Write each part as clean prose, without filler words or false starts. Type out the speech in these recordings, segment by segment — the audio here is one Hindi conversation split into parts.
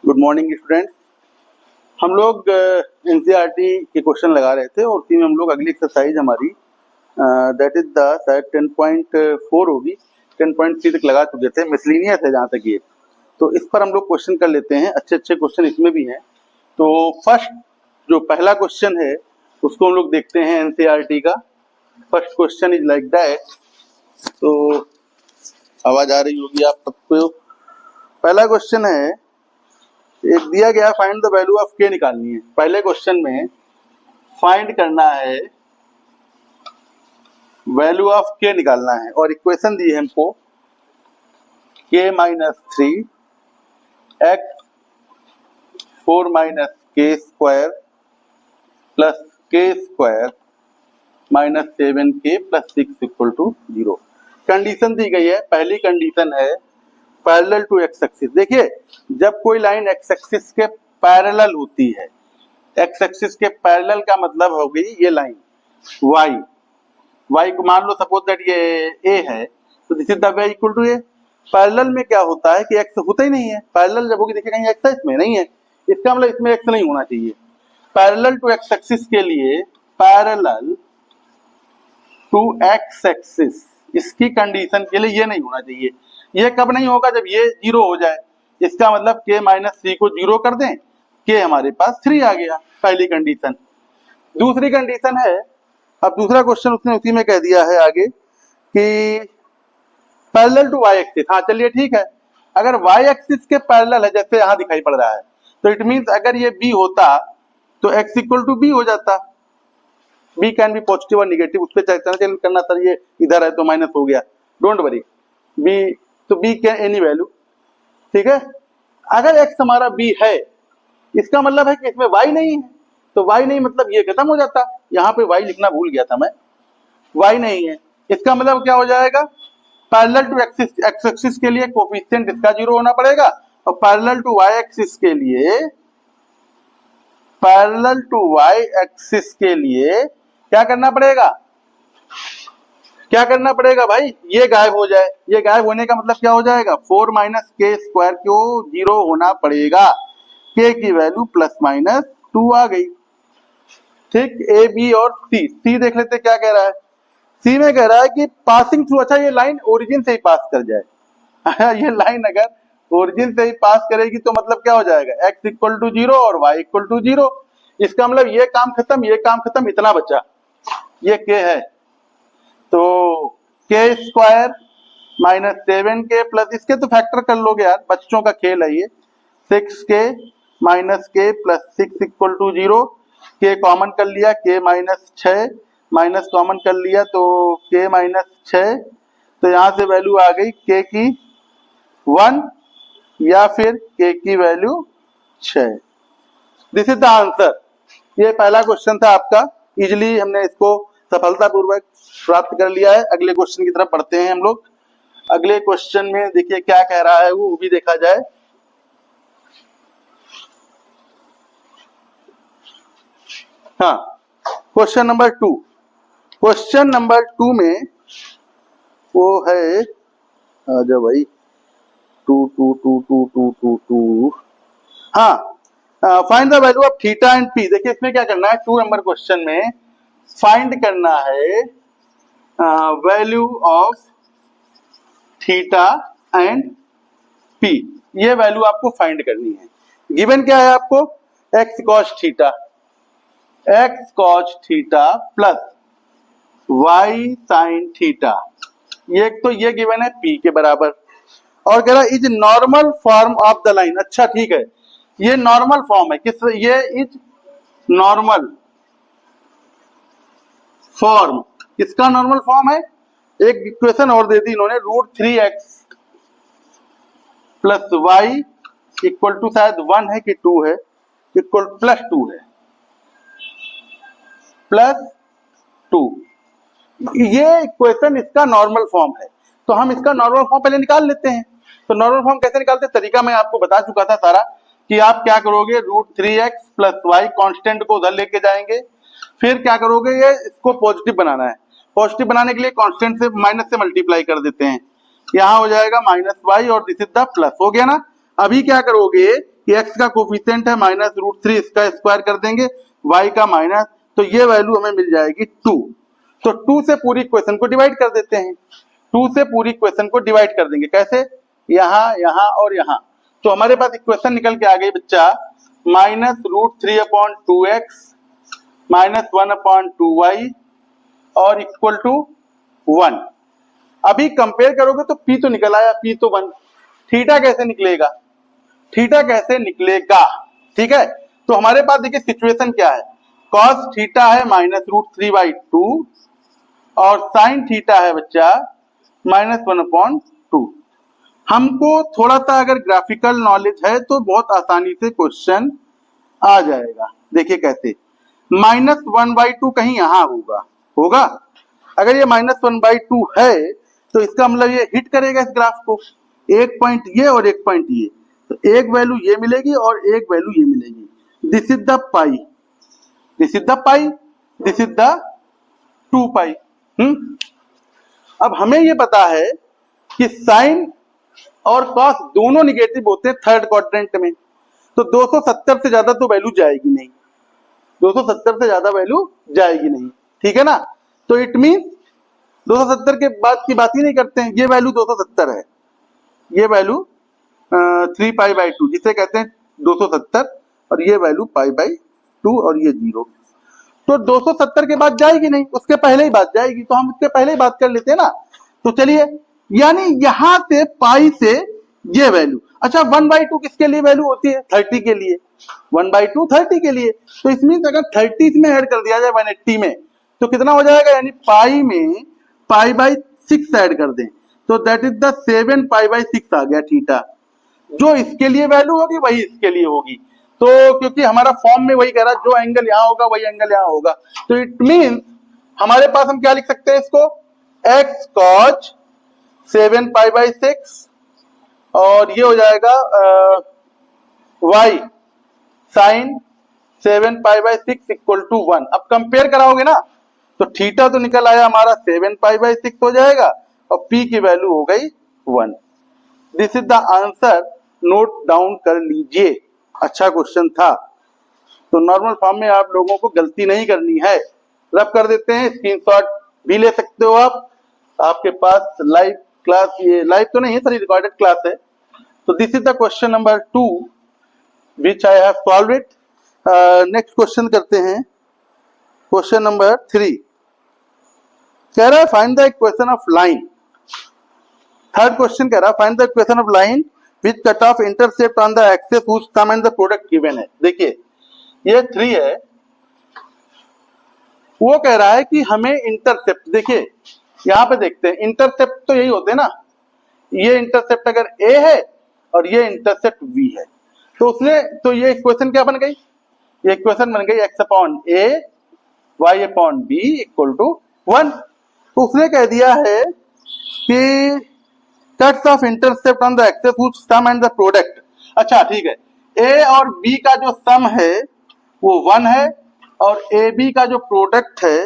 Good morning students. हम लोग एनसीईआरटी के क्वेश्चन लगा रहे थे और उसी में हम लोग अगली एक्सरसाइज हमारी दैट इज द शायद 10.4 होगी, 10.3 तक लगा चुके थे। मिसलिनियस है जहाँ तक ये, तो इस पर हम लोग क्वेश्चन कर लेते हैं। अच्छे अच्छे क्वेश्चन इसमें भी हैं। तो फर्स्ट जो पहला क्वेश्चन है उसको हम लोग देखते हैं एनसीईआरटी का। First question is like that. तो आवाज आ रही होगी आप सबको। पहला क्वेश्चन है, एक दिया गया फाइंड द वैल्यू ऑफ के निकालनी है। पहले क्वेश्चन में फाइंड करना है, वैल्यू ऑफ के निकालना है और इक्वेशन दी है हमको के माइनस 3 एक्स 4 माइनस के स्क्वायर प्लस के स्क्वायर माइनस 7 के प्लस 6 इक्वल टू 0। कंडीशन दी गई है। पहली कंडीशन है पैरेलल टू एक्स एक्सिस। देखिए, जब कोई लाइन एक्स एक्सिस के पैरेलल होती है, एक्स एक्सिस के पैरेलल का मतलब हो गई ये लाइन वाई को मान लो सपोज दैट ये ए है, तो this is the way equal to A. Parallel में क्या होता है कि एक्स होता ही नहीं है। पैरेलल जब होगी, देखिए कहीं एक्स है इसमें नहीं है, इसका मतलब इसमें एक्स नहीं होना चाहिए। पैरेलल टू एक्स एक्सिस के लिए पैरेलल टू एक्स एक्सिस, इसकी कंडीशन के लिए ये नहीं होना चाहिए। ये कब नहीं होगा? जब ये 0 हो जाए। इसका मतलब के माइनस 3 को 0 कर दें, के हमारे पास 3 आ गया, पहली कंडीशन। दूसरी कंडीशन है, अब दूसरा क्वेश्चन उसने उसी में कह दिया है आगे कि पैरेलल टू वाई एक्सिस। हाँ चलिए ठीक है, अगर वाई एक्सिस के पैरेलल है जैसे यहाँ दिखाई पड़ रहा है, तो इट मीन्स अगर ये बी होता तो एक्स इक्वल टू बी हो जाता। बी कैन बी पॉजिटिव और निगेटिव, उस पर चेक करना सर ये इधर है तो माइनस हो गया, डोंट वरी। बी तो बी कैन एनी वैल्यू, ठीक है। अगर एक्स हमारा बी है, इसका मतलब है कि इसमें वाई नहीं है, तो वाई नहीं मतलब ये खत्म हो जाता। यहाँ पे वाई लिखना भूल गया था मैं, वाई नहीं है। इसका मतलब क्या हो जाएगा? पैरेलल टू एक्स एक्सिस के लिए कोफिशिएंट इसका 0 होना पड़ेगा और पैरेलल टू वाई एक्सिस के लिए, पैरेलल टू वाई एक्सिस के लिए क्या करना पड़ेगा? क्या करना पड़ेगा भाई? ये गायब हो जाए। ये गायब होने का मतलब क्या हो जाएगा? 4 माइनस के स्क्वायर को 0 होना पड़ेगा। के की वैल्यू प्लस माइनस 2 आ गई, ठीक। ए बी और सी देख लेते क्या कह रहा है। सी में कह रहा है कि पासिंग थ्रू, अच्छा ये लाइन ओरिजिन से ही पास कर जाए। ये लाइन अगर ओरिजिन से ही पास करेगी तो मतलब क्या हो जाएगा? एक्स इक्वल टू 0 और वाई इक्वल टू 0। इसका मतलब ये काम खत्म, ये काम खत्म, इतना बचा, ये के है। तो के स्क्वायर माइनस 7 के प्लस, इसके तो फैक्टर कर लोगे यार, बच्चों का खेल है ये। 6 के माइनस के प्लस 6 इक्वल टू 0। के कॉमन कर लिया, के माइनस 6 माइनस कॉमन कर लिया तो के माइनस 6। तो यहां से वैल्यू आ गई के की 1 या फिर के की value 6। This is the answer. ये पहला क्वेश्चन था आपका, इजिली हमने इसको सफलतापूर्वक प्राप्त कर लिया है। अगले क्वेश्चन की तरफ बढ़ते हैं हम लोग। अगले क्वेश्चन में देखिए क्या कह रहा है, वो भी देखा जाए। हाँ, क्वेश्चन नंबर 2। क्वेश्चन नंबर 2 में वो है, आजा भाई, 2 हाँ, find the value of theta and P. देखिए इसमें क्या करना है, 2 नंबर क्वेश्चन में फाइंड करना है value of theta and P. ये वैल्यू आपको फाइंड करनी है। गिवन क्या है आपको? X cos theta, X cos theta plus Y sine theta. ये तो ये गिवन है पी के बराबर, और कह रहा is normal form of the line. अच्छा ठीक है, ये नॉर्मल फॉर्म है। किस? ये इज नॉर्मल फॉर्म। किसका नॉर्मल फॉर्म है? एक इक्वेशन और दे दी इन्होंने, √3x plus Y equal to शायद 1 है कि 2 है, इक्वल प्लस 2 है, प्लस 2। ये इक्वेशन इसका नॉर्मल फॉर्म है, तो हम इसका नॉर्मल फॉर्म पहले निकाल लेते हैं। तो नॉर्मल फॉर्म कैसे निकालते हैं? तरीका मैं आपको बता चुका था सारा, कि आप क्या करोगे, √3x प्लस वाई कॉन्स्टेंट को उधर लेके जाएंगे, फिर क्या करोगे, ये इसको पॉजिटिव बनाना है। पॉजिटिव बनाने के लिए कांस्टेंट से माइनस से मल्टीप्लाई कर देते हैं, यहाँ हो जाएगा माइनस वाई और दिस इज द प्लस। हो गया ना। अभी क्या करोगे कि x का कोफिशिएंट है -√3, इसका स्क्वायर कर देंगे, y का माइनस, तो ये वैल्यू हमें मिल जाएगी 2। तो 2 से पूरी इक्वेशन को डिवाइड कर देते हैं, 2 से पूरी इक्वेशन को डिवाइड कर देंगे, कैसे, यहाँ, यहाँ और यहाँ। तो हमारे पास इक्वेशन निकल के आ गई बच्चा -√3/2x -1/2y और इक्वल टू 1। अभी कंपेयर करोगे तो p तो निकल आया, p तो 1। थीटा कैसे निकलेगा, थीटा कैसे निकलेगा, ठीक है। तो हमारे पास देखिए सिचुएशन क्या है, cos थीटा है -√3/2 और sin थीटा है बच्चा -1/2। हमको थोड़ा सा अगर ग्राफिकल नॉलेज है तो बहुत आसानी से क्वेश्चन आ जाएगा। देखिए कैसे, -1/2 कहीं यहाँ होगा। अगर ये -1/2 है तो इसका मतलब ये हिट करेगा इस ग्राफ को, एक पॉइंट ये और एक पॉइंट ये, तो एक वैल्यू ये मिलेगी और एक वैल्यू ये मिलेगी। This is the pi, this is the pi, this is the 2 पाई। अब हमें ये पता है कि साइन और कॉस दोनों निगेटिव होते हैं थर्ड क्वाड्रेंट में, तो 270 से ज्यादा तो वैल्यू जाएगी नहीं, 270 से ज्यादा वैल्यू जाएगी नहीं, ठीक है ना। तो इट मीन 270 के बाद की बात ही नहीं करते हैं, ये वैल्यू 270 है, ये वैल्यू 3π/2 जिसे कहते हैं 270, और ये वैल्यू π/2 और ये 0। तो 270 के बाद जाएगी नहीं, उसके पहले ही बात जाएगी, तो हम उसके पहले ही बात कर लेते हैं ना। तो चलिए, यानी यहां से पाई से ये वैल्यू, अच्छा 1/2 किसके लिए वैल्यू होती है, 30 के लिए, 1/2 30 के लिए। तो इसमें अगर 30 में ऐड कर दिया जाए 180 में तो कितना हो जाएगा, यानी पाई में π/6 ऐड कर दें तो दैट इज द 7π/6 आ गया थीटा। जो इसके लिए वैल्यू होगी वही इसके लिए होगी, तो क्योंकि हमारा फॉर्म में वही कह रहा है जो एंगल यहाँ होगा वही एंगल यहाँ होगा, तो इट मीन हमारे पास हम क्या लिख सकते हैं इसको, x cos 7π/6 और ये हो जाएगा y sin 7π/6 इक्वल टू 1। अब कंपेयर कराओगे ना तो थीटा तो निकल आया हमारा 7π/6 हो जाएगा और p की वैल्यू हो गई 1। This is the answer, note down कर लीजिए। अच्छा क्वेश्चन था, तो नॉर्मल फॉर्म में आप लोगों को गलती नहीं करनी है, रब कर देते हैं, स्क्रीनशॉट भी ले सकते हो आप, आपके पास लाइव क्लास, ये लाइव तो नहीं है सॉरी रिकॉर्डेड क्लास है। तो this is the question number 2 which I have solved it. Next question करते हैं, क्वेश्चन नंबर 3 कह रहा है find the equation of line. Third question कह रहा है find the equation of line which cut off intercept on the axis which sum and the product given है। देखिए ये 3 है, वो कह रहा है कि हमें इंटरसेप्ट, देखिए यहां पे देखते हैं, इंटरसेप्ट तो यही होते हैं ना, ये इंटरसेप्ट अगर a है और ये इंटरसेप्ट v है तो उसने, तो ये इक्वेशन क्या बन गई, ये इक्वेशन बन गई x/a y/b इक्वल टू 1। तो उसने कह दिया है कि cuts off intercept on the axis which sum and the product. अच्छा ठीक है, a और b का जो सम है वो 1 है और ab का जो प्रोडक्ट है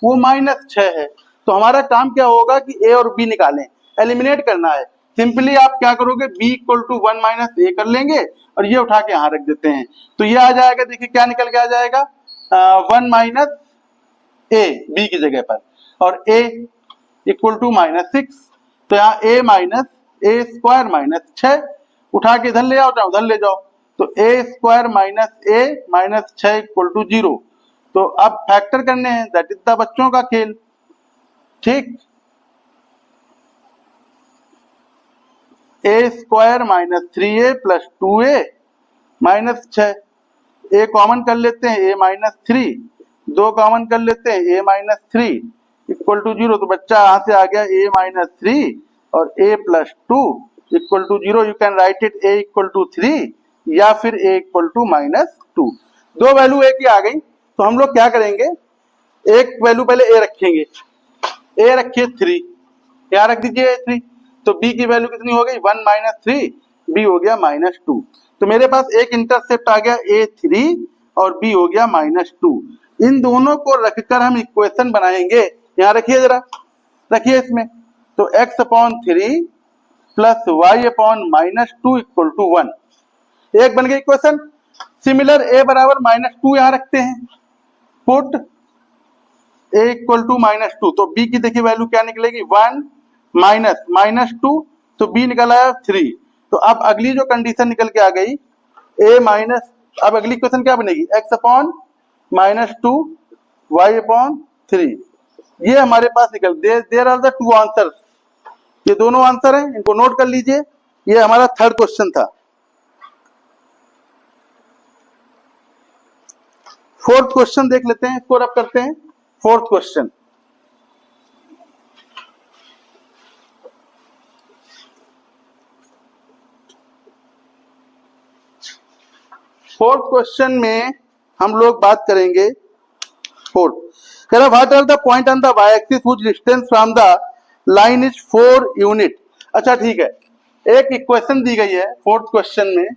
वो -6 है। तो हमारा काम क्या होगा कि a और b निकालें, एलिमिनेट करना है। सिंपली आप क्या करोगे, b इक्वल टू 1 - a कर लेंगे और ये उठा के यहाँ रख देते हैं, तो ये आ जाएगा, देखिए क्या निकल के आ जाएगा, 1 - a b की जगह पर, और a इक्वल टू -6, तो यहाँ a - a² - 6 उठा के इधर ले आओ, उधर ले जाओ, तो a² - a - 6 इक्वल टू 0। तो अब फैक्टर करने हैं, दैट इज द बच्चों का खेल, ठीक। a² - 3a + 2a - 6, a common कर लेते हैं, a - 3, 2 कॉमन कर लेते हैं, a - 3 इक्वल टू 0। तो बच्चा यहां से आ गया a - 3 और a + 2 equal to 0। You can write it a equal to 3 या फिर a इक्वल टू -2। दो वैल्यू एक ही आ गई, तो हम लोग क्या करेंगे, एक वैल्यू पहले a रखेंगे, a रखिए 3, यहाँ रख दीजिए 3, तो b की वैल्यू कितनी हो गई, 1 - 3, b हो गया -2। तो मेरे पास एक इंटरसेप्ट आ गया a3 और b हो गया -2। इन दोनों को रखकर हम इक्वेशन बनाएंगे, यहाँ रखिए जरा, रखिए इसमें, तो x/3 + y/-2 इक्वल टू 1। एक बन गई इक्वेशन। सिमिलर ए बराबर -2 यहां रखते हैं, पुट ए इक्वल टू -2, तो बी की देखिए वैल्यू क्या निकलेगी 1 -2, तो बी निकल आया 3। तो अब अगली जो कंडीशन निकल के आ गई ए माइनस, अब अगली इक्वेशन क्या बनेगी x अपॉन -2 y अपॉन 3। ये हमारे पास निकल, there are the two answer, ये दोनों आंसर हैं, इनको नोट कर लीजिए। ये हमारा थर्ड क्वेश्चन था। फोर्थ क्वेश्चन देख लेते हैं, इसको रब करते हैं। फोर्थ क्वेश्चन, फोर्थ क्वेश्चन में हम लोग बात करेंगे। फोर्थ कह रहा what are the point on the Y axis which distance from the line is 4 unit. अच्छा ठीक है, एक इक्वेशन दी गई है फोर्थ क्वेश्चन में।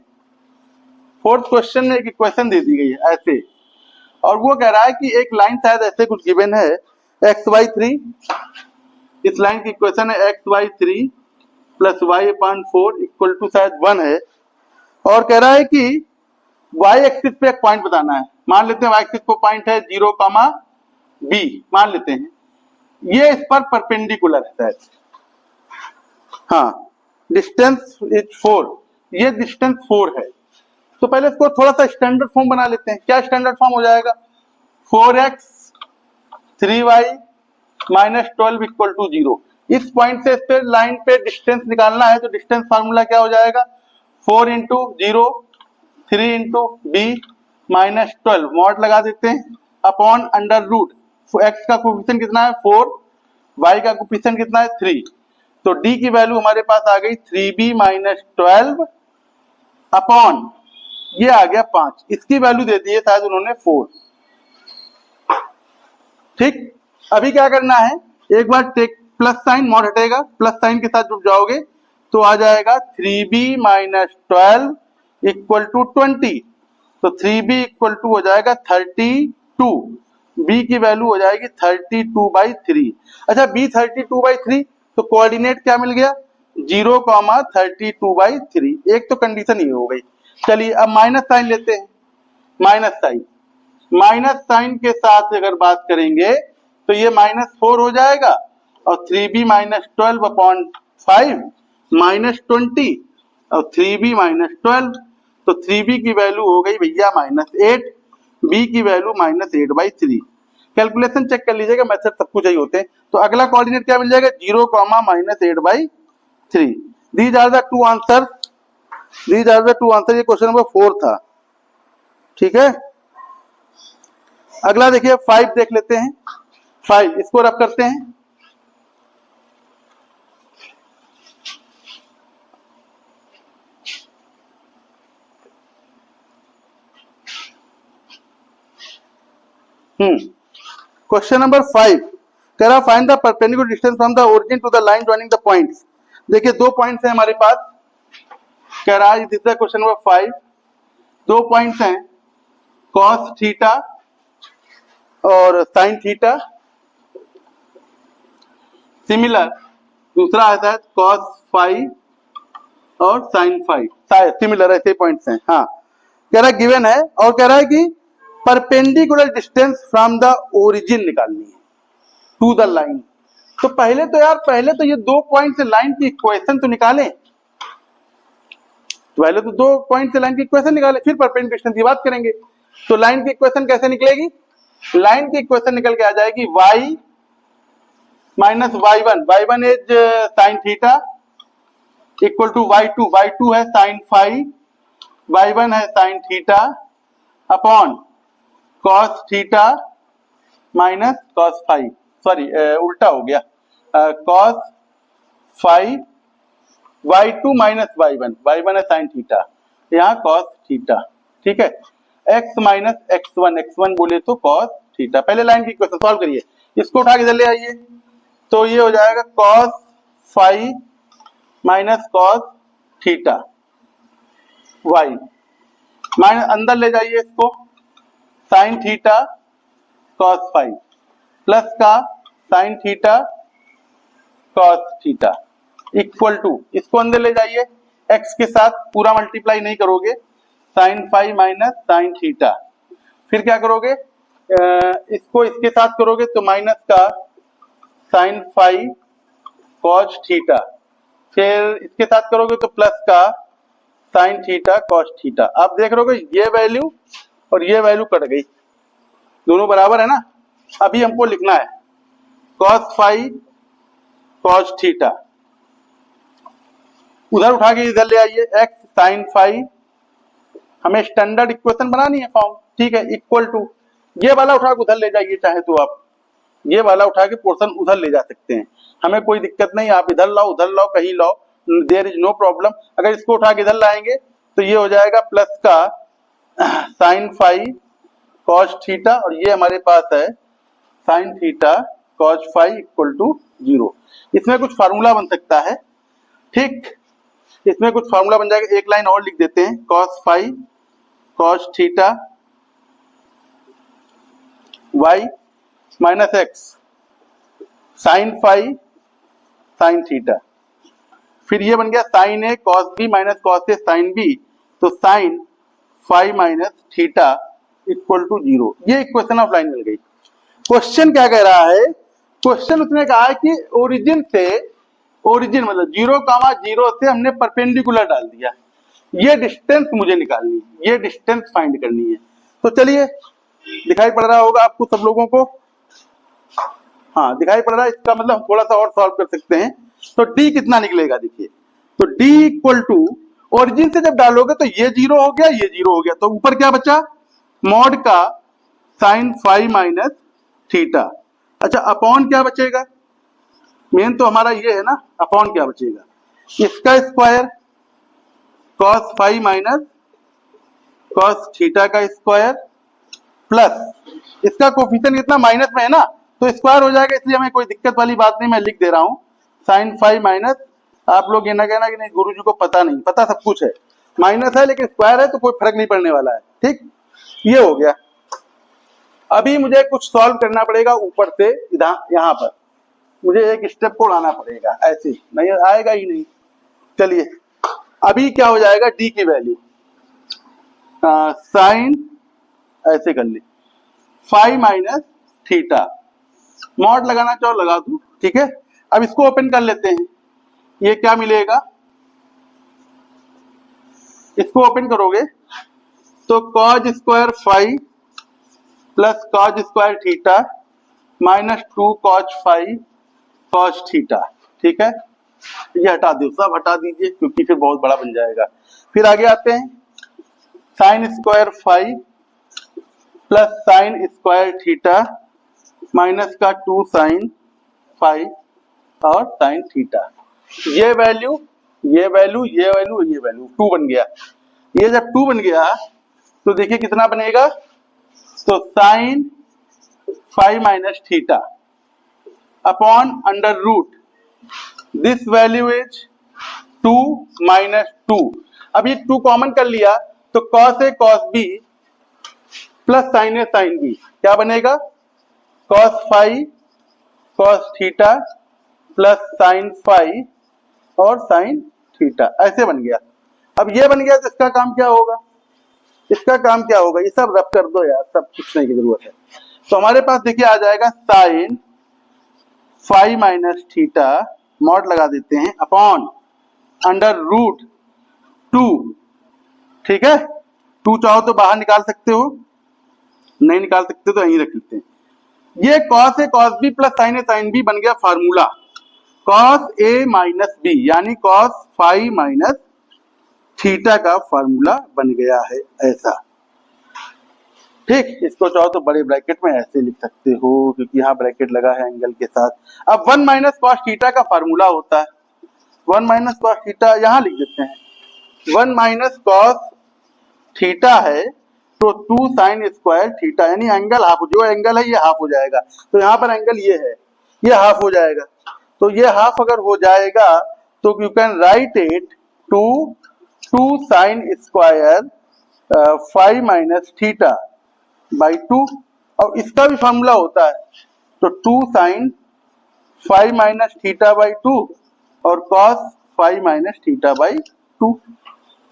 फोर्थ क्वेश्चन में एक इक्वेशन दे दी गई है ऐसे, और वो कह रहा है कि एक लाइन शायद ऐसे कुछ गिवन है x/3, इस लाइन की इक्वेशन है x/3 plus y/4 equal to शायद 1 है, और कह रहा है कि y एक्सिस पे एक पॉइंट बताना है। मान लेते हैं y एक्सिस पे पॉइंट है 0, b मान लेते हैं, ये इस पर परपेंडिकुलर है शायद, हाँ डिस्टेंस इज 4, ये डिस्टेंस 4 है। तो पहले इसको थोड़ा सा स्टैंडर्ड फॉर्म बना लेते हैं। क्या स्टैंडर्ड फॉर्म हो जाएगा 4x 3y -12 इक्वल टू 0। इस पॉइंट से इस पे लाइन पे डिस्टेंस निकालना है, तो डिस्टेंस फार्मूला क्या हो जाएगा 4 इंटू 0 3 इंटू b -12 मॉड लगा देते हैं अपॉन अंडर रूट, x का कोफिशिएंट कितना है 4, y का कोफिशिएंट कितना है 3, तो d की वैल्यू हमारे पास आ गई 3b -12 अपॉन ये आ गया 5, इसकी वैल्यू दे दी है शायद उन्होंने 4। ठीक, अभी क्या करना है, एक बार टेक प्लस साइन, मॉड हटेगा, प्लस साइन के साथ जुड़ जाओगे तो आ जाएगा 3b -12 इक्वल टू 20, तो 3b इक्वल टू हो जाएगा 32, b की वैल्यू हो जाएगी 32/3। अच्छा b 32/3, तो कोऑर्डिनेट क्या मिल गया 0, 32/3, एक तो कंडीशन ये हो गई। चलिए अब माइनस साइन लेते हैं, माइनस साइन के साथ अगर बात करेंगे तो ये -4 हो जाएगा, और 3b -12 अपॉन 5 -20 और 3b -12, तो 3b की वैल्यू हो गई भैया -8, b की वैल्यू -8/3। कैलकुलेशन चेक कर लीजिएगा, मेथड सब कुछ ही होते हैं। तो अगला कोऑर्डिनेट क्या मिल जाएगा 0, -8/3। These are the two answer, these are the two answer. ये क्वेश्चन नंबर 4 था, ठीक है। अगला देखिए 5 देख लेते हैं। 5 इसको रब करते हैं। क्वेश्चन नंबर 5 कह रहा find the perpendicular distance from the origin to the line joining the points. देखिए 2 पॉइंट्स हैं हमारे पास, कह रहा है this is question number 5, 2 points हैं cos थीटा और sin थीटा। सिमिलर दूसरा आता है cos फाई और sin फाई, सिमिलर ऐसे पॉइंट्स हैं। हाँ कह रहा है गिवन है, और कह रहा है कि perpendicular distance from the origin निकालनी है टू द लाइन। तो पहले तो यार, पहले तो ये 2 पॉइंट से लाइन की इक्वेशन तो निकालें, पहले तो 2 पॉइंट से लाइन की इक्वेशन निकालें, फिर परपेंडिकुलर डिस्टेंस की बात करेंगे। तो लाइन की इक्वेशन कैसे निकलेगी, लाइन की इक्वेशन निकल के आ जाएगी y minus y1 is sine theta equal to y2 है साइन फाई, y1 है sine theta upon cos theta minus cos phi, sorry उल्टा हो गया, cos phi y2 minus y1 है साइन थीटा, यहाँ कॉस थीटा, ठीक है। x माइनस x1 बोले तो कॉस थीटा। पहले लाइन की इक्वेशन सॉल्व करिए, इसको उठा के इधर ले आइए, तो ये हो जाएगा cos phi minus cos theta y minus, अंदर ले जाइए इसको, sine theta cos phi plus का sine theta cos theta equal to, इसको अंदर ले जाइए x के साथ, पूरा मल्टीप्लाई नहीं करोगे, sine phi minus sine theta. फिर क्या करोगे, इसको इसके साथ करोगे तो माइनस का साइन फाई कॉस थीटा, फिर इसके साथ करोगे तो प्लस का साइन थीटा कॉस थीटा। आप देख रहे हो ये वैल्यू और ये वैल्यू कट गई, दोनों बराबर है ना। अभी हमको लिखना है कॉस फाई कॉस थीटा, उधर उठा के इधर ले आइए, एक्स साइन फाई, हमें स्टैंडर्ड इक्वेशन बनानी है फॉर्म, ठीक है, इक्वल टू ये वाला उठा के उधर ले जाइए, चाहे तो आप ये वाला उठा के पोर्शन उधर ले जा सकते हैं, हमें कोई दिक्कत नहीं, आप इधर लाओ उधर लाओ कहीं लाओ, देयर इज नो प्रॉब्लम। अगर इसको उठा के इधर लाएंगे तो ये हो जाएगा प्लस का साइन फाई कॉस थीटा, और ये हमारे पास है sine theta cos phi equal to 0। इसमें कुछ फार्मूला बन सकता है, ठीक, इसमें कुछ फार्मूला बन जाएगा, एक लाइन और लिख देते हैं, cos phi cos theta Y minus X sine phi sine theta, फिर ये बन गया sine A cos B minus cos A sine B, तो sine phi minus theta equal to 0। ये इक्वेशन ऑफ लाइन मिल गई। क्वेश्चन क्या कह रहा है, क्वेश्चन उसने कहा है कि ओरिजिन से, ओरिजिन मतलब 0,0 से हमने परपेंडिकुलर डाल दिया, ये डिस्टेंस मुझे निकालनी है, ये डिस्टेंस फाइंड करनी है। तो चलिए, दिखाई पड़ रहा होगा आपको सब लोगों को, हाँ दिखाई पड़ रहा है, इसका मतलब हम थोड़ा सा और सॉल्व कर सकते हैं। तो d कितना निकलेगा, देखिए, तो d इक्वल टू ओरिजिन से जब डालोगे तो ये 0 हो गया, ये 0 हो गया, तो ऊपर क्या बचा, मॉड का साइन फाई माइनस थीटा। अच्छा, अपॉन क्या बचेगा, मेन तो हमारा ये है ना, अपॉन क्या बचेगा, इसका square cos phi minus cos theta का स्क्वायर प्लस इसका कोफिशिएंट कितना माइनस में है ना, तो स्क्वायर हो जाएगा, इसलिए हमें कोई दिक्कत वाली बात नहीं, मैं लिख दे रहा हूं साइन फाई माइनस, आप लोग ये ना कहना कि नहीं गुरुजी को पता नहीं, पता सब कुछ है, माइनस है लेकिन स्क्वायर है तो कोई फर्क नहीं पड़ने वाला है, ठीक, ये हो गया। अभी मुझे कुछ सॉल्व करना पड़ेगा ऊपर से, यहाँ पर मुझे एक स्टेप को लाना पड़ेगा, ऐसे नहीं आएगा ही नहीं। चलिए, अभी क्या हो जाएगा, डी की वैल्यू साइन ऐसे कर ली फाई माइनस थीटा, मॉड लगाना चाहो लगा दूं, ठीक है। अब इसको ओपन कर लेते हैं, ये क्या मिलेगा, इसको ओपन करोगे तो cos square phi plus cos square theta minus 2 cos phi cos theta, ठीक है, ये हटा दो, सब हटा दीजिए क्योंकि फिर बहुत बड़ा बन जाएगा। फिर आगे आते हैं, sine square phi plus sine square theta minus का 2 साइन फाई और साइन थीटा, ये वैल्यू ये वैल्यू ये वैल्यू ये वैल्यू 2 बन गया। ये जब 2 बन गया तो देखिए कितना बनेगा, तो sine phi minus theta upon under root this value is 2 minus 2। अब ये 2 कॉमन कर लिया तो cos A cos B plus sine A sine B क्या बनेगा, cos phi cos theta plus sine phi और साइन थीटा, ऐसे बन गया। अब ये बन गया तो इसका काम क्या होगा, इसका काम क्या होगा, ये सब रब कर दो यार, सब पूछने की जरूरत है। तो हमारे पास देखिए आ जाएगा sine phi minus theta, mod लगा देते हैं, अपॉन अंडर रूट 2, ठीक है, 2 चाहो तो बाहर निकाल सकते हो, नहीं निकाल सकते तो यहीं रख लेते हैं। ये cos A cos B plus sine A sine B बन गया formula, cos A minus B यानी कॉस फाई माइनस थीटा का फार्मूला बन गया है ऐसा, ठीक। इसको चाहो तो बड़े ब्रैकेट में ऐसे लिख सकते हो क्योंकि यहाँ ब्रैकेट लगा है एंगल के साथ। अब 1 माइनस कॉस थीटा का फार्मूला होता है, 1 माइनस कॉस थीटा यहाँ लिख देते हैं, 1 माइनस कॉस थीटा है तो 2 साइन स्क्वायर थीटा, यानी एंगल हाफ, जो एंगल है ये हाफ हो जाएगा, तो यहाँ पर एंगल ये है, ये हाफ हो जाएगा, तो ये हाफ अगर हो जाएगा तो you can write it to 2 sine square phi minus theta by 2, और इसका भी फॉर्मूला होता है, तो 2 sine phi minus theta by 2 और cos phi minus theta by 2,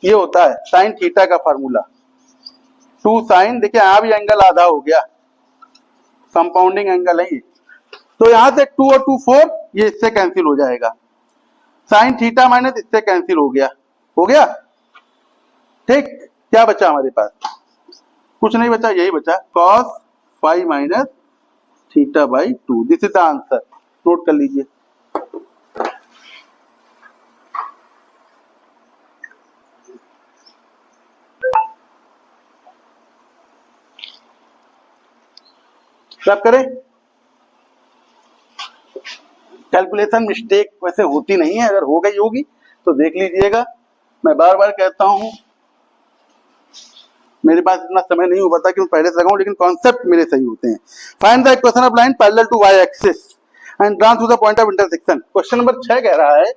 ये होता है साइन थीटा का फार्मूला। 2 साइन, देखिए यहाँ भी एंगल आधा हो गया, कंपाउंडिंग एंगल है ये, तो यहाँ से 2 और 2 4, ये इससे कैंसिल हो जाएगा, साइन थीटा माइनस इससे कैंसिल हो गया, हो गया ठीक। क्या बचा हमारे पास, कुछ नहीं बचा, यही बचा cos five minus theta by 2, this is the answer, note कर लीजिए। सब करें, कैलकुलेशन मिस्टेक वैसे होती नहीं है, अगर हो गई होगी तो देख लीजिएगा। मैं बार बार कहता हूं, मेरे पास इतना समय नहीं हो पाता कि मैं पहले से लगाऊं, लेकिन कॉन्सेप्ट मेरे सही होते हैं। Find the equation of line parallel to Y axis and draw through the point of intersection. Question number 6 कह रहा है,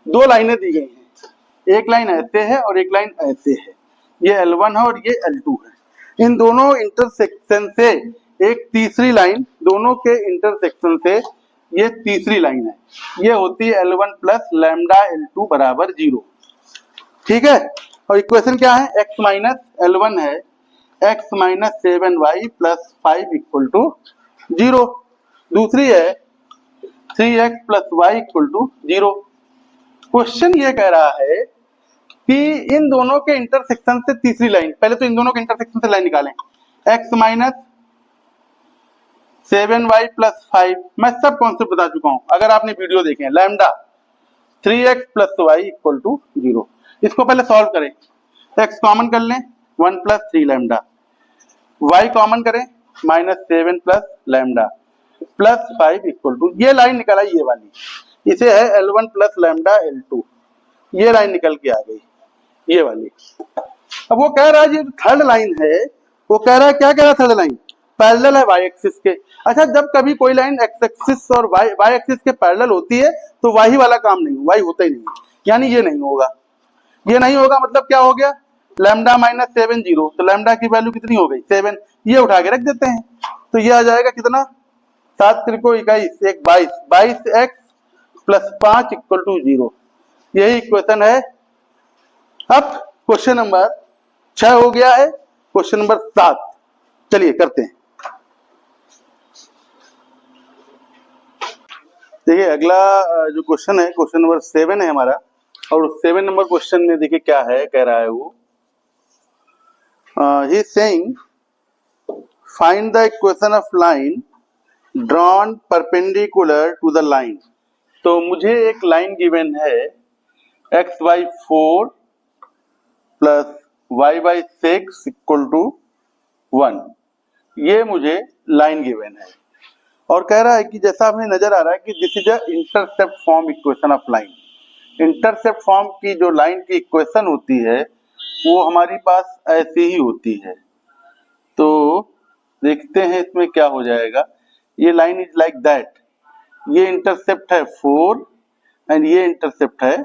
दो लाइनें दी गई हैं, एक लाइन ऐसे है और एक लाइन ऐसे है, ये L1 है और ये L2 है। इन दोनों इंटरसेक्शन से एक तीसरी लाइन, दोनों के इंटरसेक्शन से ये तीसरी लाइन है, ये होती है L1 प्लस लैम्डा L2 बराबर 0, ठीक है। और इक्वेशन क्या है, x माइनस L1 है, x minus 7y plus 5 equal to 0। दूसरी है 3x plus y equal to 0। Question ये कह रहा है कि इन दोनों के इंटरसेक्शन से तीसरी लाइन, पहले तो इन दोनों के इंटरसेक्शन से लाइन निकालें, x माइनस 7y प्लस 5, मैं सब कॉन्सेप्ट बता चुका हूं, अगर आपने वीडियो देखे हैं। Lambda 3x plus y equal to 0, इसको पहले सॉल्व करें, x कॉमन कर लें 1 प्लस 3 लैम्डा, y कॉमन करें minus 7 plus lambda plus 5 equal to, ये लाइन निकल आई, ये वाली, इसे है L1 प्लस लैम्डा L2, ये लाइन निकल के आ गई, ये वाली। अब वो कह रहा है, ये थर्ड लाइन है, वो कह रहा है, क्या कह रहा है, थर्ड लाइन पैरेलल है वाई एक्सिस के। अच्छा, जब कभी कोई लाइन एक्स एक्सिस और वाई एक्सिस के पैरेलल होती है तो वाई वाला काम नहीं, वाई होता ही नहीं, यानी ये नहीं होगा, ये नहीं होगा, मतलब क्या हो गया, लैम्डा माइनस 7 0, तो लैम्डा की वैल्यू कितनी हो गई 7, ये उठा के रख देते हैं, तो ये आ जाएगा कितना, 7 त्रिको 21, 1 22, 22x प्लस 5 इक्वल टू 0, यही इक्वेशन है। अब क्वेश्चन नंबर 6 हो गया है, क्वेश्चन नंबर 7 चलिए करते हैं। देखिए अगला जो क्वेश्चन है, क्वेश्चन नंबर 7 है हमारा, और 7 नंबर क्वेश्चन में देखिए क्या है, कह रहा है वो, he is saying find the equation of line drawn perpendicular to the line. तो मुझे एक लाइन गिवन है x by 4 plus y by 6 equal to 1, ये मुझे लाइन गिवन है, और कह रहा है कि जैसा हमें नजर आ रहा है कि this is a intercept form equation of line. Intercept form की जो लाइन की इक्वेशन होती है वो हमारी पास ऐसी ही होती है, तो देखते हैं इसमें क्या हो जाएगा। ये लाइन इज लाइक दैट, ये इंटरसेप्ट है 4 एंड ये इंटरसेप्ट है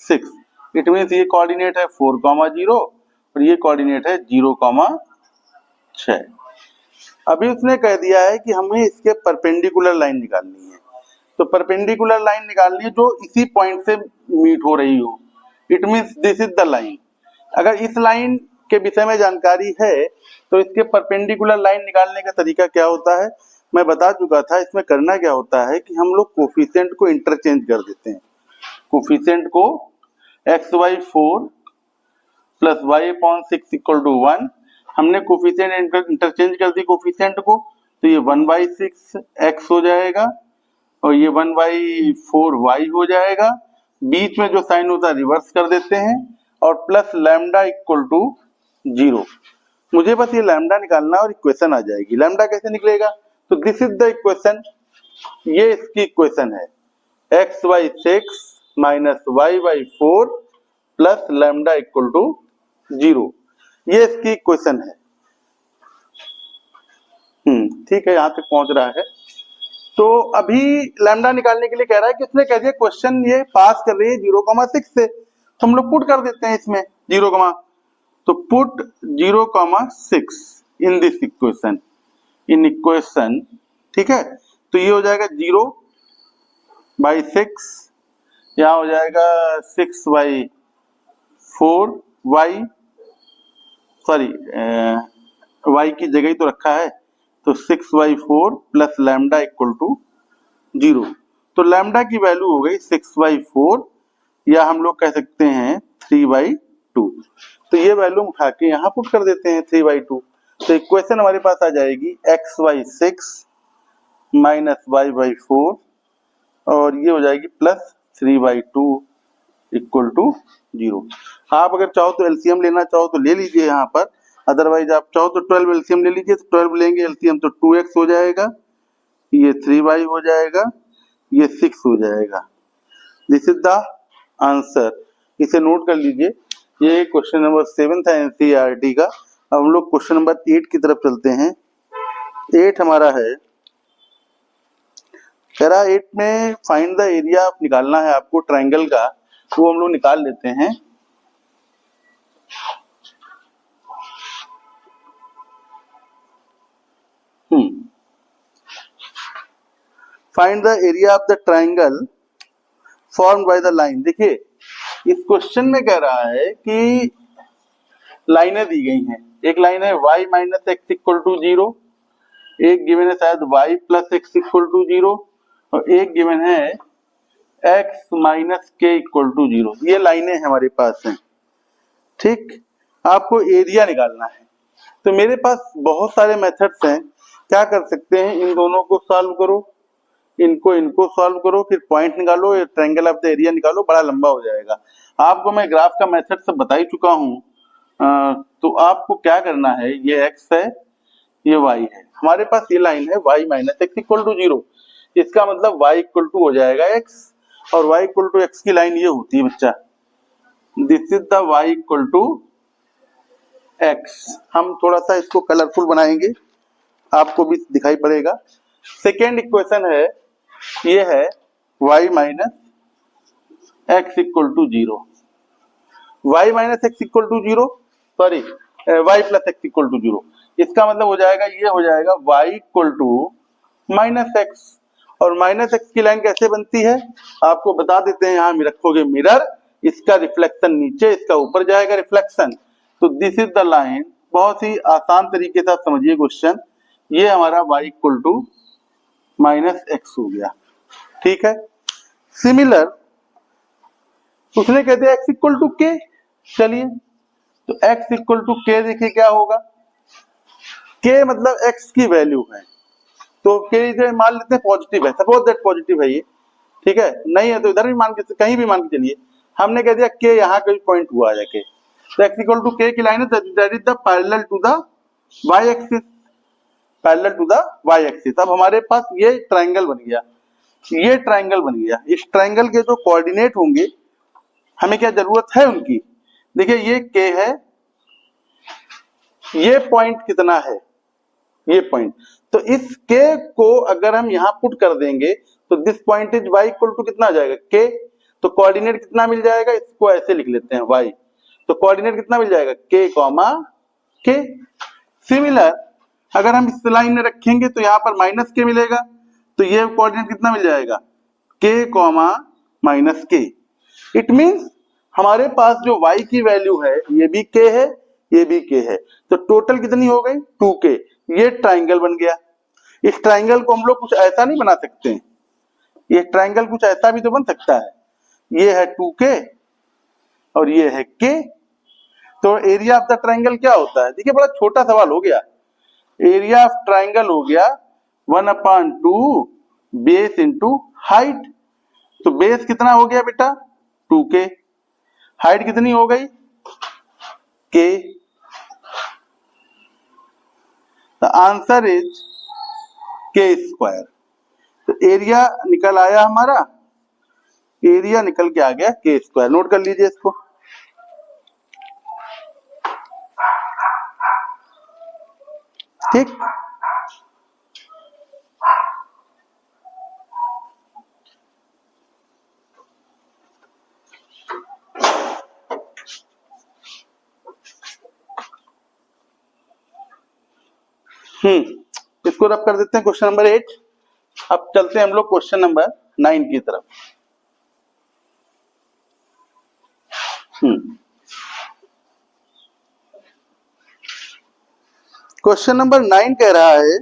6, इट मीन्स ये कोऑर्डिनेट है 4,0 और ये कोऑर्डिनेट है 0,6। अभी उसने कह दिया है कि हमें इसके परपेंडिकुलर लाइन निकालनी है, तो परपेंडिकुलर लाइन निकालनी है जो इसी पॉइंट से मीट हो रही हो, it means this is the line. अगर इस लाइन के विषय में जानकारी है तो इसके परपेंडिकुलर लाइन निकालने का तरीका क्या होता है, मैं बता चुका था। इसमें करना क्या होता है कि हम लोग कोफिशिएंट को इंटरचेंज कर देते हैं, कोफिशिएंट को x by 4 plus y upon 6 equal to 1, हमने कोफिशिएंट इंटरचेंज कर दी कोफिशिएंट को, तो ये 1 बाई 6 x हो जाएगा और ये 1 बाई 4 y हो जाएगा, बीच में जो साइन होता है रिवर्स कर देते हैं और प्लस लैम्डा इक्वल टू 0। मुझे बस ये लैम्डा निकालना और इक्वेशन आ जाएगी। लैम्डा कैसे निकलेगा, तो दिस इज द इक्वेशन, ये इसकी इक्वेशन है, x by 6 minus y by 4 plus lambda equal to 0, ये इसकी इक्वेशन है। ठीक है, यहां तक पहुंच रहा है। तो अभी लैम्डा निकालने के लिए कह रहा है कि उसने कह दिया क्वेश्चन ये पास कर रही है 0,6 से, तो हम लोग पुट कर देते हैं इसमें 0, तो put 0,6 in this equation, in equation, ठीक है। तो ये हो जाएगा 0 बाई 6, यहाँ हो जाएगा 6 बाई 4 y, सॉरी y की जगह ही तो रखा है, तो 6/4 प्लस लैम्डा इक्वल टू 0। तो लैम्डा की वैल्यू हो गई 6/4 या हम लोग कह सकते हैं 3/2। तो ये वैल्यू हम उठा के यहाँ पुट कर देते हैं 3/2। तो इक्वेशन हमारे पास आ जाएगी x/6 माइनस y/4 और ये हो जाएगी प्लस 3/2 इक्वल टू 0। आप अगर चाहो तो एलसीएम लेना चाहो तो ले लीजिए यहाँ पर, अदरवाइज आप चाहो तो 12 एलसीएम ले लीजिए। तो 12 लेंगे एलसीएम तो 2x हो जाएगा, ये 3y हो जाएगा, ये 6 हो जाएगा। दिस इज द आंसर, इसे नोट कर लीजिए। ये क्वेश्चन नंबर 7 था एनसीईआरटी का। अब हम लोग क्वेश्चन नंबर 8 की तरफ चलते हैं। 8 हमारा है, कह रहा 8 में फाइंड द एरिया निकालना है आपको ट्राइंगल का, वो हम लोग निकाल लेते हैं। Find the area of the triangle formed by the line. देखिए इस क्वेश्चन में कह रहा है कि लाइनें दी गई हैं। एक लाइन है y minus X equal to 0, एक गिवन है शायद y plus X equal to 0 और एक गिवन है x minus K equal to 0। ये लाइनें हमारे पास हैं। ठीक, आपको एरिया निकालना है। तो मेरे पास बहुत सारे मेथड्स हैं, क्या कर सकते हैं, इन दोनों को सॉल्व करो, इनको सॉल्व करो, फिर पॉइंट निकालो, ट्रायंगल ऑफ द एरिया निकालो, बड़ा लंबा हो जाएगा। आपको मैं ग्राफ का मेथड सब बता ही चुका हूँ। तो आपको क्या करना है, ये x है, ये y है, हमारे पास ये लाइन है y minus X equal to 0। इसका मतलब y इक्वल टू हो जाएगा x और y इक्वल टू x की लाइन ये होती है बच्चा, this is the y equal to x। हम थोड़ा सा इसको कलरफुल बनाएंगे, आपको भी दिखाई पड़ेगा। सेकेंड इक्वेशन है, ये है y minus X equal to 0, y minus X equal to 0, sorry y plus X equal to 0। इसका मतलब हो जाएगा, ये हो जाएगा y equal to minus X. और माइनस एक्स की लाइन कैसे बनती है आपको बता देते हैं। यहाँ रखोगे मिरर, इसका रिफ्लेक्शन नीचे, इसका ऊपर जाएगा रिफ्लेक्शन। तो दिस इज द लाइन। बहुत ही आसान तरीके से आप समझिए क्वेश्चन। ये हमारा y equal to minus X हो गया, ठीक है। सिमिलर उसने कह दिया x इक्वल टू के, चलिए तो x इक्वल टू के देखिए क्या होगा। k मतलब x की वैल्यू है, तो k इधर मान लेते हैं पॉजिटिव है, सपोज दैट पॉजिटिव है ये, ठीक है। नहीं है तो इधर भी मान के, कहीं भी मान के चलिए। हमने कह दिया k यहाँ कोई पॉइंट हुआ जाके, तो x इक्वल टू के की लाइन है, that is the parallel to the y axis, parallel to the y axis. अब हमारे पास ये ट्रायंगल बन गया, ये ट्रायंगल बन गया। इस ट्रायंगल के जो कोऑर्डिनेट होंगे हमें क्या जरूरत है उनकी। देखिए ये k है, ये पॉइंट कितना है, ये पॉइंट, तो इस k को अगर हम यहां पुट कर देंगे तो this point is y equal to कितना आ जाएगा k। तो कोऑर्डिनेट कितना मिल जाएगा, इसको ऐसे लिख लेते हैं y, तो कोऑर्डिनेट कितना मिल जाएगा k कॉमा k। सिमिलर अगर हम इस लाइन में रखेंगे तो यहाँ पर माइनस के मिलेगा, तो ये कोऑर्डिनेट कितना मिल जाएगा k कॉमा माइनस के। इट मींस हमारे पास जो y की वैल्यू है ये भी k है, ये भी k है, तो टोटल कितनी हो गई 2k। ये ट्रायंगल बन गया। इस ट्रायंगल को हम लोग कुछ ऐसा नहीं बना सकते हैं, ये ट्रायंगल कुछ ऐसा भी तो बन सकता है। ये है 2k और ये है k, तो एरिया ऑफ द ट्रायंगल क्या होता है। देखिए बड़ा छोटा सवाल हो गया। एरिया ऑफ ट्रायंगल हो गया 1/2 बेस इंटू हाइट। तो बेस कितना हो गया बेटा 2k, हाइट कितनी हो गई k। The answer is k square. तो एरिया निकल आया हमारा, एरिया निकल के आ गया k स्क्वायर। नोट कर लीजिए इसको। ठीक, इसको रब कर देते हैं क्वेश्चन नंबर 8। अब चलते हैं हम लोग क्वेश्चन नंबर 9 की तरफ। क्वेश्चन नंबर 9 कह रहा है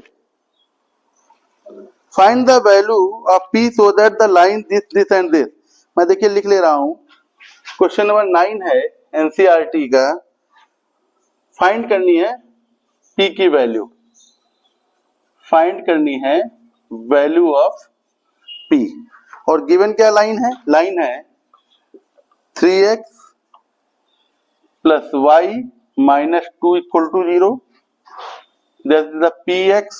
find the value of p so that the line this and this. मैं देखिए लिख ले रहा हूं। क्वेश्चन नंबर 9 है एनसीईआरटी का। फाइंड करनी है p की वैल्यू, फाइंड करनी है वैल्यू ऑफ p। और गिवन क्या लाइन है? लाइन है 3x plus y minus 2 equal to 0। That is the px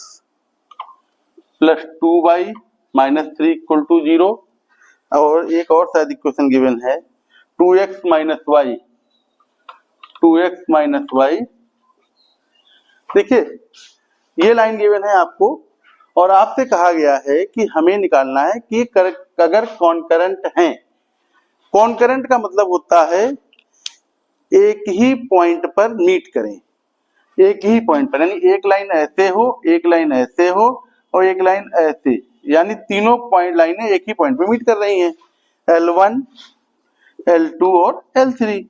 plus 2y minus 3 equal to 0। और एक और शायद इक्वेशन गिवन है 2x minus Y, 2x minus Y. देखिए ये लाइन गिवन है आपको और आपसे कहा गया है कि हमें निकालना है कि अगर कॉन्करेंट हैं। कॉन्करेंट का मतलब होता है एक ही पॉइंट पर मीट करें, एक ही पॉइंट पर, यानी एक लाइन ऐसे हो, एक लाइन ऐसे हो और एक लाइन ऐसे, यानी तीनों पॉइंट लाइनें एक ही पॉइंट पे मीट कर रही हैं, L1, L2 और L3।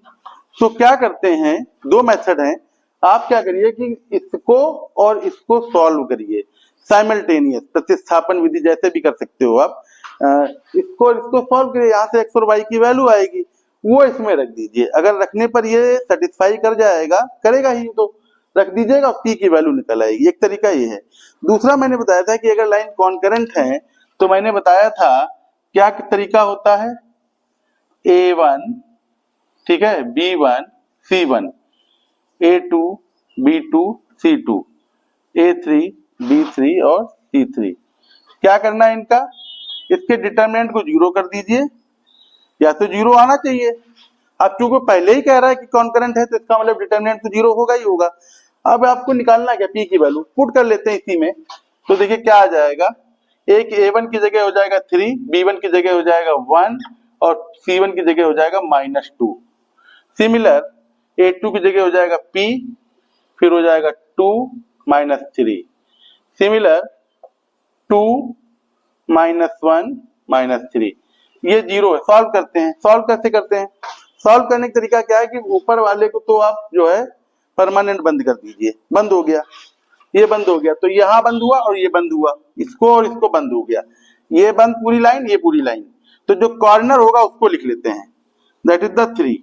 तो क्या करते हैं, दो मेथड हैं। आप क्या करिए कि इसको और इसको सॉल्व करिए साइमल्टेनियस, प्रतिस्थापन विधि जैसे भी कर सकते हो आप। इसको और इसको सॉल्व करिए, यहाँ से x और y की वैल्यू आएगी, वो इसमें रख दीजिए। अगर रखने पर ये सेटिस्फाई कर जाएगा, करेगा ही तो रख दीजिएगा, p की वैल्यू निकल आएगी। एक तरीका ये है। दूसरा मैंने बताया था कि अगर लाइन कॉन्करेंट है तो मैंने बताया था क्या तरीका होता है, A1 ठीक है, B1 C1, A2 B2 C2, A3 B3 और C3। क्या करना है इनका, इसके डिटरमिनेंट को जीरो कर दीजिए, या तो जीरो आना चाहिए। अब चूंकि पहले ही कह रहा है कि कॉन्करेंट है तो इसका मतलब डिटरमिनेंट तो जीरो होगा ही होगा। अब आपको निकालना क्या, p की वैल्यू पुट कर लेते हैं इसी में। तो देखिए क्या आ जाएगा, एक A1 की जगह हो जाएगा 3, B1 की जगह हो जाएगा 1 और C1 की जगह हो जाएगा -2। सिमिलर A2 की जगह हो जाएगा p, फिर हो जाएगा 2 -3। सिमिलर 2 -1 -3, ये जीरो है। सॉल्व करते हैं, सॉल्व कैसे करते हैं, सॉल्व करने का तरीका क्या है कि ऊपर वाले को तो आप जो है परमानेंट बंद कर दीजिए, बंद हो गया, ये बंद हो गया, तो यहाँ बंद हुआ और ये बंद हुआ, इसको और इसको बंद हो गया, ये बंद पूरी लाइन, ये पूरी लाइन। तो जो कॉर्नर होगा उसको लिख लेते हैं, दैट इज द 3।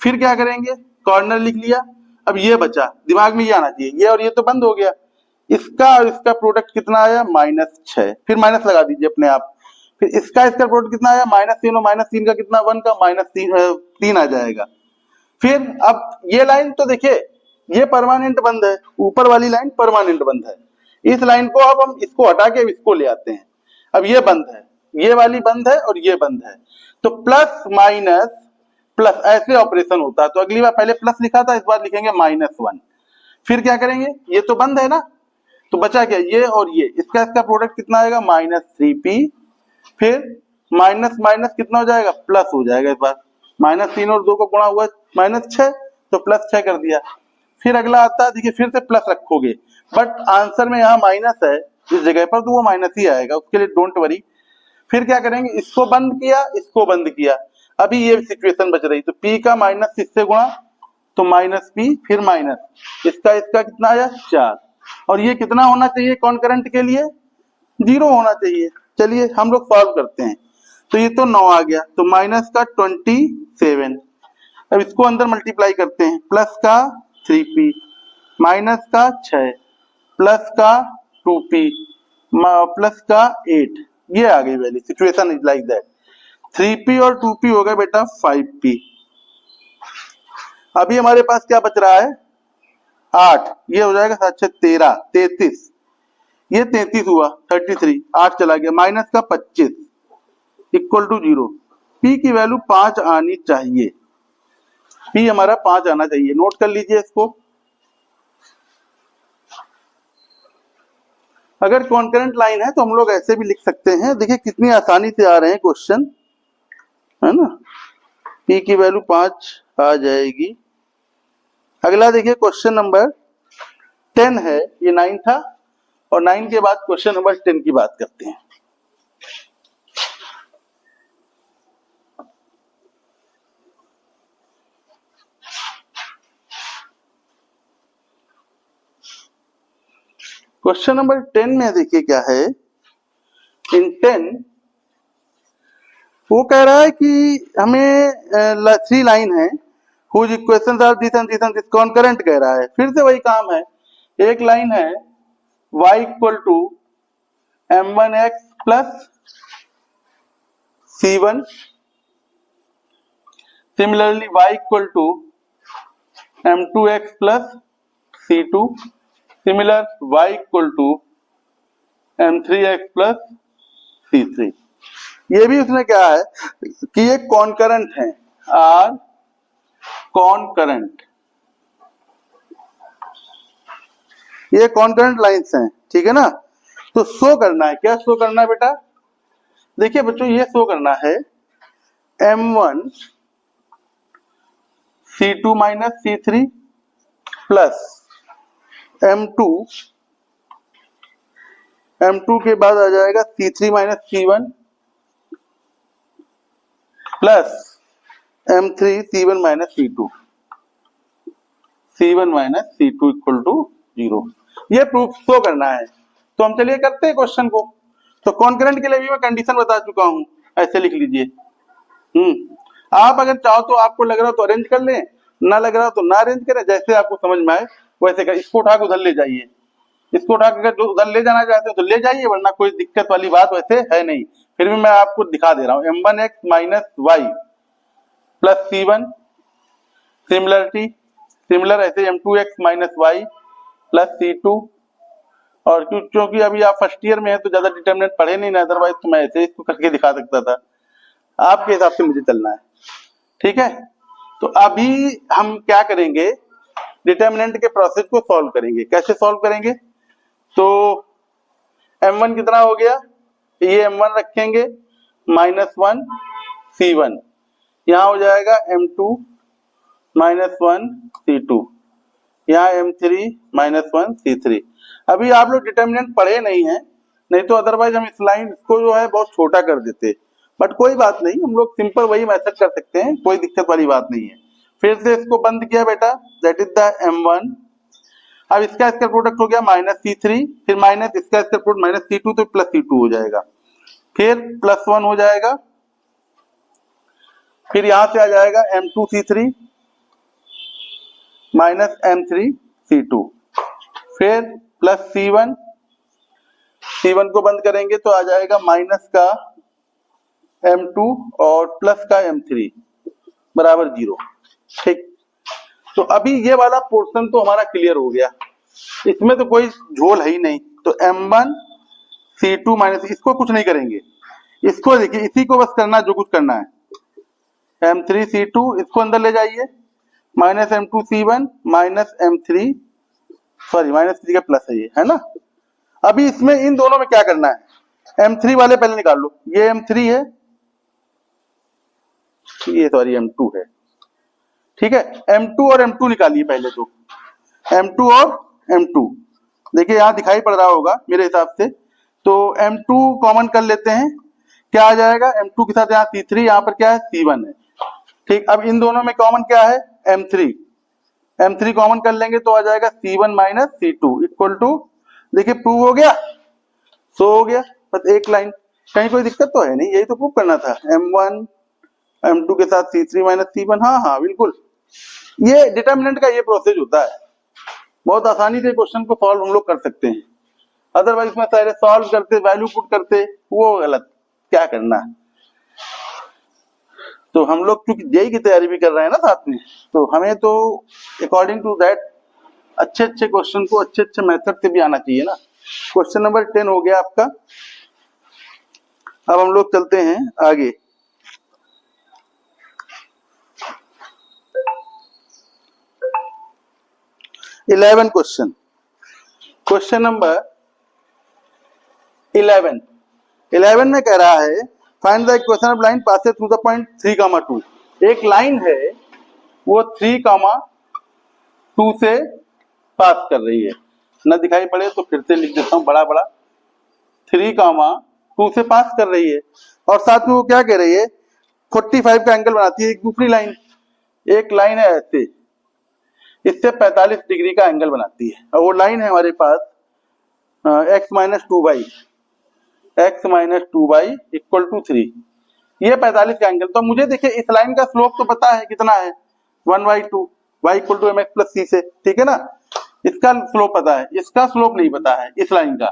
फिर क्या करेंगे, कॉर्नर लिख लिया। अब ये बचा, दिमाग में ये आना चाहिए, ये और ये तो बंद हो गया, इसका और इसका प्रोडक्ट कितना आया, -6। फिर माइनस लगा दीजिए अपने आप। फिर इसका प्रोडक्ट कितना आया, -3 और -3 का कितना, 1 का -3 आ जाएगा। फिर अब ये लाइन तो देखिए ये परमानेंट बंद है, ऊपर वाली लाइन परमानेंट बंद है। इस लाइन को अब हम इसको हटा के इसको ले आते हैं। अब ये बंद है, ये वाली बंद है और ये बंद है, तो प्लस माइनस प्लस ऐसे ऑपरेशन होता है। तो अगली बार पहले प्लस लिखा था, इस बार लिखेंगे -1। फिर क्या करेंगे, ये तो बंद है ना, तो बचा क्या, ये और ये, इसका प्रोडक्ट कितना आएगा, -3p। फिर माइनस माइनस कितना हो जाएगा, प्लस हो जाएगा। इस बार -3 और 2 को गुणा हुआ -6, तो +6 कर दिया। फिर अगला आता है, देखिए फिर से प्लस रखोगे, बट आंसर में यहाँ माइनस है इस जगह पर, तो वो माइनस ही आएगा, उसके लिए डोंट वरी। फिर क्या करेंगे, इसको बंद किया, इसको बंद किया, अभी ये सिचुएशन बच रही, तो p का माइनस इससे गुणा, तो -p, फिर माइनस इसका कितना आया, 4। और ये कितना होना चाहिए कॉन्करेंट के लिए, 0 होना चाहिए। चलिए हम लोग सॉल्व करते हैं। तो ये तो 9 आ गया, तो माइनस का 27। अब इसको अंदर मल्टीप्लाई करते हैं, प्लस का 3p, माइनस का 6, प्लस का 2p, प्लस का 8। ये आ गई value, situation is like that. 3p और 2p हो गया बेटा 5p। अभी हमारे पास क्या बच रहा है, 8, ये हो जाएगा 7 13, 33, ये 33 हुआ, 33, 8 चला गया, माइनस का 25 इक्वल टू 0। p की वैल्यू 5 आनी चाहिए, p हमारा 5 आना चाहिए, नोट कर लीजिए इसको। अगर कॉन्करेंट लाइन है तो हम लोग ऐसे भी लिख सकते हैं, देखिए कितनी आसानी से आ रहे हैं क्वेश्चन, है ना। p की वैल्यू 5 आ जाएगी। अगला देखिए क्वेश्चन नंबर 10 है, ये 9 था, और 9 के बाद क्वेश्चन नंबर 10 की बात करते हैं। क्वेश्चन नंबर 10 में देखिए क्या है। इन 10 वो कह रहा है कि हमें 3 लाइन है whose equations are this and this and this concurrent कह रहा है। फिर से वही काम है, एक लाइन है y equal to m1x plus c1, similarly y equal to m2x plus c2, similar y equal to m3x plus c3। ये भी उसने क्या है कि ये कॉन्करेंट है, आर कॉन्करेंट, ये कॉन्करेंट लाइंस हैं, ठीक है ना। तो शो करना है, क्या शो करना है बेटा? देखिए बच्चों ये शो करना है m1 c2 minus c3 plus m2 के बाद आ जाएगा c3 minus c1 plus m3 c1 minus c2, c1 minus c2 equal to 0। ये प्रूफ शो करना है। तो हम चलिए करते हैं क्वेश्चन को। तो कॉन्करेंट के लिए भी मैं कंडीशन बता चुका हूं, ऐसे लिख लीजिए। आप अगर चाहो तो आपको लग रहा हो तो अरेंज कर लें, ना लग रहा हो तो ना अरेंज करें, जैसे आपको समझ में आए वैसे कर। इसको उठा के उधर ले जाइए, इसको उठा के अगर उधर ले जाना चाहते हो तो ले जाइए, वरना कोई दिक्कत वाली बात वैसे है नहीं। फिर भी मैं आपको दिखा दे रहा हूं m1x minus Y plus c1, similar ऐसे m2x minus Y plus c2। और क्योंकि अभी आप फर्स्ट ईयर में है तो ज्यादा डिटरमिनेंट पढ़े नहीं ना, अदरवाइज तो मैं ऐसे इसको करके दिखा सकता था। आपके हिसाब से मुझे चलना है, ठीक है। तो अभी हम क्या करेंगे, डिटरमिनेंट के प्रोसेस को सॉल्व करेंगे। कैसे सॉल्व करेंगे? तो m1 कितना हो गया, ये m1 रखेंगे -1 c1, यहाँ हो जाएगा m2 -1 c2, यहाँ m3 -1 c3। अभी आप लोग डिटरमिनेंट पढ़े नहीं है, नहीं तो अदरवाइज हम इस लाइन को जो है बहुत छोटा कर देते, बट कोई बात नहीं, हम लोग सिंपल वही मेथड कर सकते हैं, कोई दिक्कत वाली बात नहीं है। फिर से इसको बंद किया बेटा, दैट इज द m1। अब इसका स्क्वायर प्रोडक्ट हो गया -c3, फिर माइनस इसका स्क्वायर प्रोडक्ट -c2, तो प्लस c2 हो जाएगा, फिर +1 हो जाएगा, फिर यहां से आ जाएगा m2 c3 minus m3 c2, फिर प्लस c1 को बंद करेंगे तो आ जाएगा माइनस का m2 और प्लस का m3 बराबर 0। ठीक, तो अभी ये वाला पोर्शन तो हमारा क्लियर हो गया, इसमें तो कोई झोल है ही नहीं। तो m1 c2 माइनस, इसको कुछ नहीं करेंगे, इसको देखिए, इसी को बस करना जो कुछ करना है, m3 c2 इसको अंदर ले जाइए, minus m2 c1 minus m3, sorry minus 3 का प्लस है ये, है ना। अभी इसमें इन दोनों में क्या करना है, m3 वाले पहले निकाल लो, ये m3 है, ये सॉरी m2 है, ठीक है। m2 और m2 निकालिए पहले, तो m2 और m2 देखिए यहां दिखाई पड़ रहा होगा मेरे हिसाब से। तो m2 कॉमन कर लेते हैं, क्या आ जाएगा, m2 के साथ यहाँ c3, यहाँ पर क्या है c1 है, ठीक। अब इन दोनों में कॉमन क्या है, m3 कॉमन कर लेंगे तो आ जाएगा c1 minus c2 equal to, देखिए प्रूव हो गया, सो हो गया, बस एक लाइन, कहीं कोई दिक्कत तो है नहीं, यही तो प्रूव करना था। m1 m2 के साथ c3 माइनस c1, हाँ बिल्कुल, ये डिटरमिनेंट का ये प्रोसेस होता है, बहुत आसानी से क्वेश्चन को सॉल्व हम लोग कर सकते हैं। अदरवाइज में सारे सॉल्व करते, वैल्यू पुट करते, वो गलत, क्या करना है। तो हम लोग क्योंकि जेई की तैयारी भी कर रहे हैं ना साथ में, तो हमें तो अकॉर्डिंग टू दैट अच्छे क्वेश्चन को अच्छे मेथड से भी आना चाहिए ना। क्वेश्चन नंबर 10 हो गया आपका। अब हम लोग चलते हैं आगे। क्वेश्चन नंबर 11 में कह रहा है find the equation of line passes through the point 3,2। एक लाइन है वो 3,2 से पास कर रही है, न दिखाई पड़े तो फिर से लिख देता हूं बड़ा 3,2 से पास कर रही है, और साथ में वो क्या कह रही है, 45 का एंगल बनाती है। एक दूसरी लाइन, एक लाइन है ऐसे, इससे 45 डिग्री का एंगल बनाती है, और वो लाइन है हमारे पास X minus two by equal to 3, ये 45 का एंगल। तो मुझे देखिए इस लाइन का स्लोप तो पता है कितना है 1/2 y equal to mx plus c से, ठीक है ना। इसका स्लोप पता है, इसका स्लोप नहीं पता है इस लाइन का,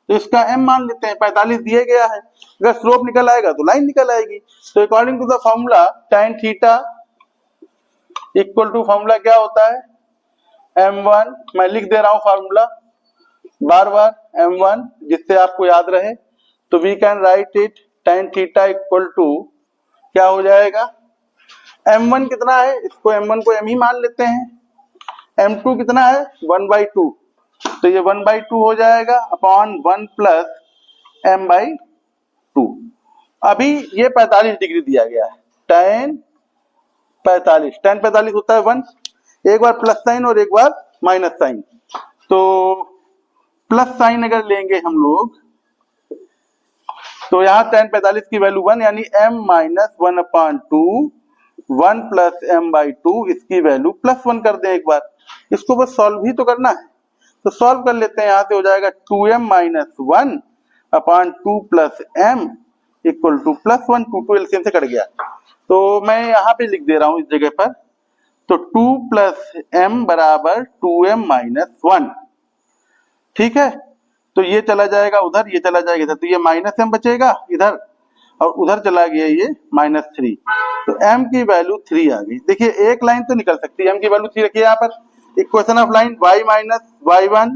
तो इसका m मान लेते हैं, 45 दिए गया है, अगर स्लोप निकल आएगा तो लाइन निकल आएगी। तो according to the formula tan theta equal to formula क्या होता है m1, मैं लिख दे रहा हूं फॉर्मूला बार बार m1 जिससे आपको याद रहे, तो we can write it tan theta equal to क्या हो जाएगा m1 कितना है, इसको m1 को m ही मान लेते हैं, m2 कितना है 1/2, तो ये 1/2 हो जाएगा अपॉन 1 प्लस m/2। अभी ये 45 डिग्री दिया गया है, tan 45 होता है 1, एक बार प्लस साइन और एक बार माइनस साइन, तो प्लस साइन अगर लेंगे हम लोग तो यहाँ tan 45 की वैल्यू 1 यानी m माइनस 1/2 1 प्लस m/2, इसकी वैल्यू +1 कर दें एक बार, इसको बस सॉल्व ही तो करना है, तो सॉल्व कर लेते हैं। यहाँ से हो जाएगा 2m minus 1/2 plus m equal to +1, 2 LCM से कट गया, तो मैं यहाँ पे लिख दे रहा हूँ इस जगह पर, तो 2 प्लस m बराबर 2m माइनस 1, ठीक है। तो ये चला जाएगा उधर, ये चला जाएगा इधर, तो ये माइनस m बचेगा इधर और उधर चला गया ये -3, तो m की वैल्यू 3 आ गई। देखिए एक लाइन तो निकल सकती है, m की वैल्यू 3 रखिए यहाँ पर, equation of line y minus y1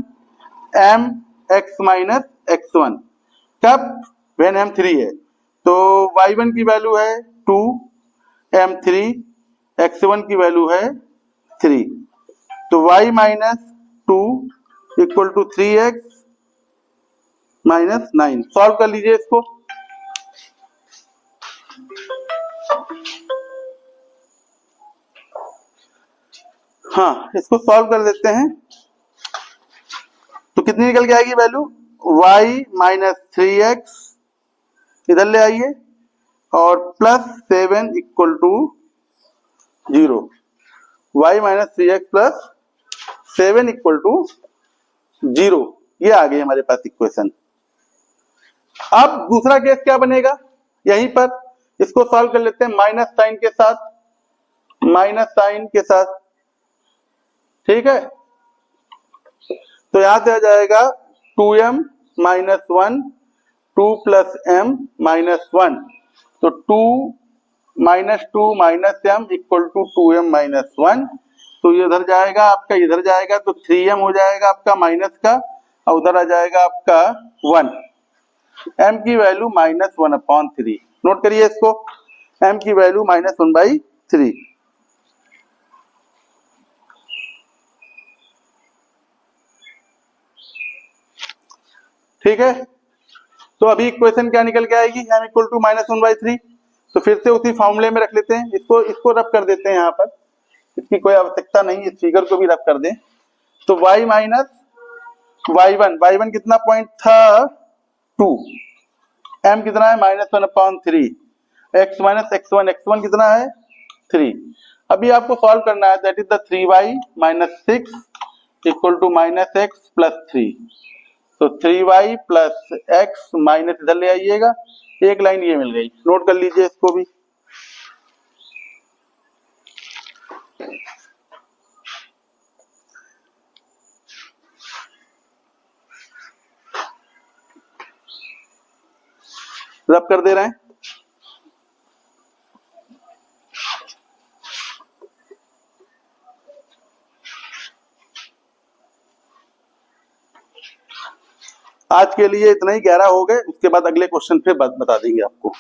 m x minus x1, कब व्हेन m 3 है, तो y1 की वैल्यू है 2 m3, x1 की वैल्यू है 3, तो y minus 2 equal to 3x minus 9, solve कर लीजिए इसको। हाँ इसको सॉल्व कर देते हैं, तो कितनी निकल के आएगी वैल्यू y माइनस 3x इधर ले आइए और plus 7 equal to 0, y minus 3x plus 7 equal to 0, ये आ गई हमारे पास इक्वेशन। अब दूसरा केस क्या बनेगा, यहीं पर इसको सॉल्व कर लेते हैं माइनस साइन के साथ, ठीक है। तो यहां से आ जाएगा 2m minus 1 2 plus m minus 1, तो 2 minus m equal to 2m minus 1, तो ये इधर जाएगा आपका, इधर जाएगा तो 3m हो जाएगा आपका माइनस का, और उधर आ जाएगा आपका 1, m की वैल्यू -1/3, नोट करिए इसको, m की वैल्यू -1/3। ठीक है, तो अभी इक्वेशन क्या निकल के आएगी m इक्वल टू -1/3, तो फिर से उसी फॉर्मूले में रख लेते हैं, इसको रब कर देते हैं यहाँ पर, इसकी कोई आवश्यकता नहीं, इस फिगर को भी रब कर दें, तो y माइनस y1 कितना पॉइंट था 2, m कितना है -1/3, x माइनस x1 कितना है 3। अभी आपको सॉल्व करना है, that is the 3y minus 6 equal to -x plus 3, तो 3y प्लस x माइनस इधर ले आइएगा, एक लाइन ये मिल गई, नोट कर लीजिए इसको भी। रब कर दे रहे हैं, आज के लिए इतना ही, 11 हो गए, उसके बाद अगले क्वेश्चन फिर बता देंगे आपको।